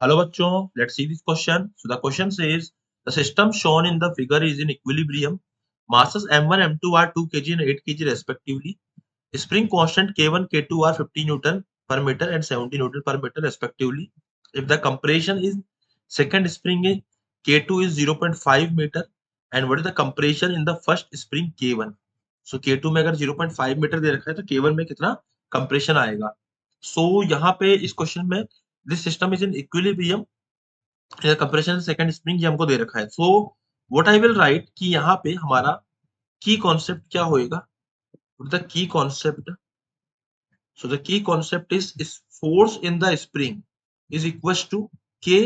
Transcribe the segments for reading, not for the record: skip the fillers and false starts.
Hello bachcho, let's see this question. So the question says the system shown in the figure is in equilibrium. Masses m1 m2 are 2 kg and 8 kg respectively. Spring constant k1 k2 are 50 newton per meter and 70 newton per meter respectively. If the compression is second spring is k2 is 0.5 meter, and what is the compression in the first spring k1? So k2 में अगर 0.5 metre दे रखा है तो k1 में कितना compression आएगा? So यहाँ पे इस क्वेश्चन में this system is in equilibrium, compression second spring ये हमको दे रखा है. So what I will write कि यहाँ पे हमारा की कॉन्सेप्ट क्या होएगा? The key concept, so the key concept is force in the spring is equals to k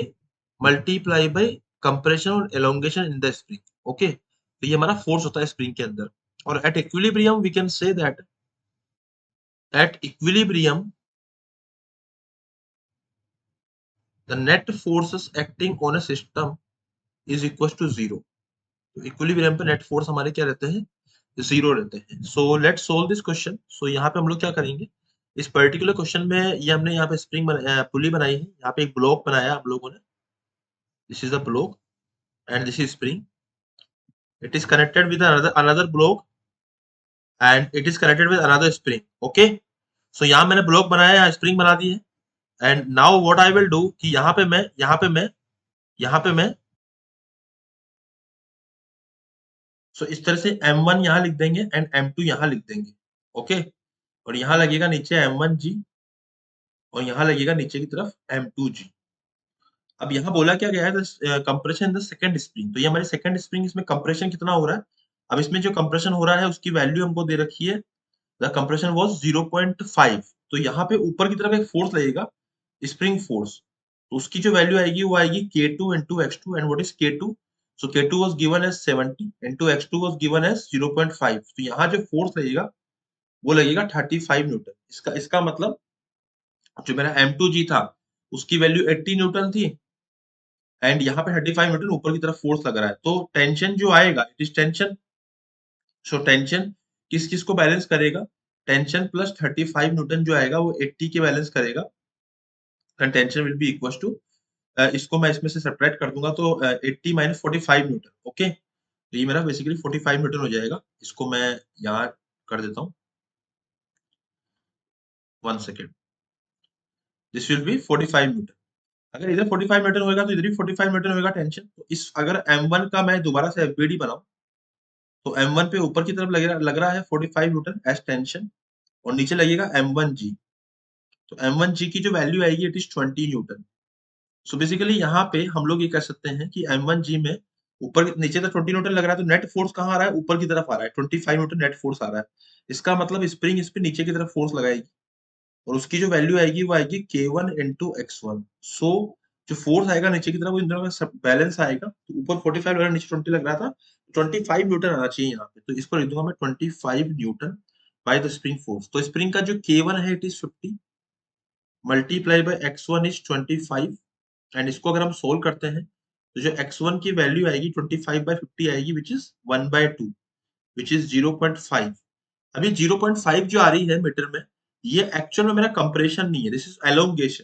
multiply by compression और elongation in the spring. Okay, तो ये हमारा फोर्स होता है स्प्रिंग के अंदर. और at equilibrium we can say that at equilibrium the net forces acting on a system is equals to zero. तो इक्विलिब्रियम पे नेट फोर्स हमारे क्या रहते हैं? जीरो रहते हैं. So let's solve this question. So यहाँ पे हम लोग क्या करेंगे, इस पर्टिकुलर क्वेश्चन में ये हमने यहाँ पे स्प्रिंग पुली बनाई है, यहाँ पे एक ब्लॉक बनाया हम लोगों ने. This is the block and this is spring. It is connected with another block and it is connected with another spring. Okay, so यहाँ मैंने ब्लॉक बनाया, यहाँ स्प्रिंग बना दी है. And now what I will do कि यहाँ पे मैं सो इस तरह से m1 यहाँ लिख देंगे एंड m2 यहाँ लिख देंगे. ओके, और यहाँ लगेगा नीचे m1g और यहाँ लगेगा नीचे की तरफ m2g. अब यहाँ बोला क्या गया है, कंप्रेशन द सेकंड स्प्रिंग. तो ये हमारी सेकंड स्प्रिंग, इसमें कंप्रेशन कितना हो रहा है? अब इसमें जो कंप्रेशन हो रहा है उसकी वैल्यू हमको दे रखी है, द कंप्रेशन वाज 0.5. तो यहाँ पे ऊपर की तरफ एक फोर्स लगेगा, स्प्रिंग फोर्स. तो उसकी जो वैल्यू आएगी वो आएगी k2 into x2. And what is k2? So k2 was given as 70 into x2 was given as 0.5. तो यहाँ जो फोर्स लगेगा वो लगेगा 35 न्यूटन. इसका मतलब जो मेरा m2g था उसकी वैल्यू 80 न्यूटन थी एंड यहाँ पे 35 न्यूटन ऊपर की तरफ फोर्स लग रहा है. तो टेंशन जो आएगा it is tension. So tension किस किस को बैलेंस करेगा? टेंशन प्लस 35 न्यूटन जो आएगा वो 80 के बैलेंस करेगा. And tension will be equal to, इसको मैं इसमें से सेपरेट कर दूंगा तो 80 माइनस 45 न्यूटन. ओके, तो ये मेरा बेसिकली 45 न्यूटन हो जाएगा. इसको मैं यहाँ कर देता हूँ, 1 second. This will be 45 Newton. अगर इधर 45 न्यूटन होगा तो इधर भी 45 न्यूटन होगा टेंशन. तो इस अगर m1 का मैं दोबारा से एफबीडी बनाऊं तो m1 पे ऊपर की तरफ लग रहा है 45 न्यूटन एज टेंशन और नीचे लगेगा m1g. तो m1g की जो वैल्यू आएगी it is 20 Newton. So basically यहाँ पे हम लोग ये कह सकते हैं कि m1g में ऊपर नीचे तो 20 न्यूटन लग रहा है, तो नेट फोर्स कहाँ आ रहा है? ऊपर की तरफ आ रहा है. 25 न्यूटन नेट फोर्स आ रहा है. इसका मतलब स्प्रिंग इस पे नीचे की तरफ फोर्स लगाएगी और उसकी जो वैल्यू आएगी वो आएगी k1 into x1. सो जो फोर्स आएगा नीचे की तरफ वो इन दोनों का बैलेंस आएगा. तो ऊपर 45 लग रहा है, नीचे 20 लग रहा था, 25 न्यूटन आना चाहिए यहाँ पे. तो इसको लिख दूंगा मैं 25 newton by the spring force. तो स्प्रिंग का जो k1 है it is 50 multiply by x1 is 25. And इसको अगर हम सोल्व करते हैं तो जो x1 की वैल्यू आएगी 25/50 आएगी विच इज 1/2 विच इज 0.5. अब ये 0.5 जो आ रही है मीटर में ये एक्चुअल में मेरा कंप्रेशन नहीं है, दिस इज एलोंगेशन,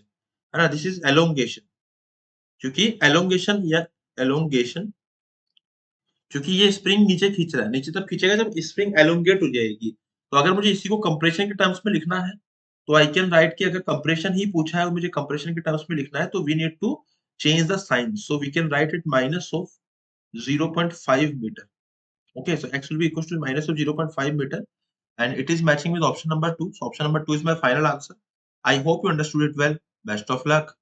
है ना. दिस इज एलोंगेशन, क्योंकि एलोंगेशन क्योंकि ये स्प्रिंग नीचे खींच रहा है. नीचे तब खींचेगा जब स्प्रिंग एलोंगेट हो जाएगी. तो अगर मुझे इसी को कंप्रेशन के टर्म्स में लिखना है तो आई कैन राइट कि अगर कंप्रेशन ही पूछा है और मुझे कंप्रेशन के टर्म्स में लिखना है तो we need to change the sign. So we can write it minus of 0.5 metre. Okay, so x will be equals to minus of 0.5 meter and it is matching with option number 2. So option number 2 is my final answer. I hope you understood it well. Best of luck.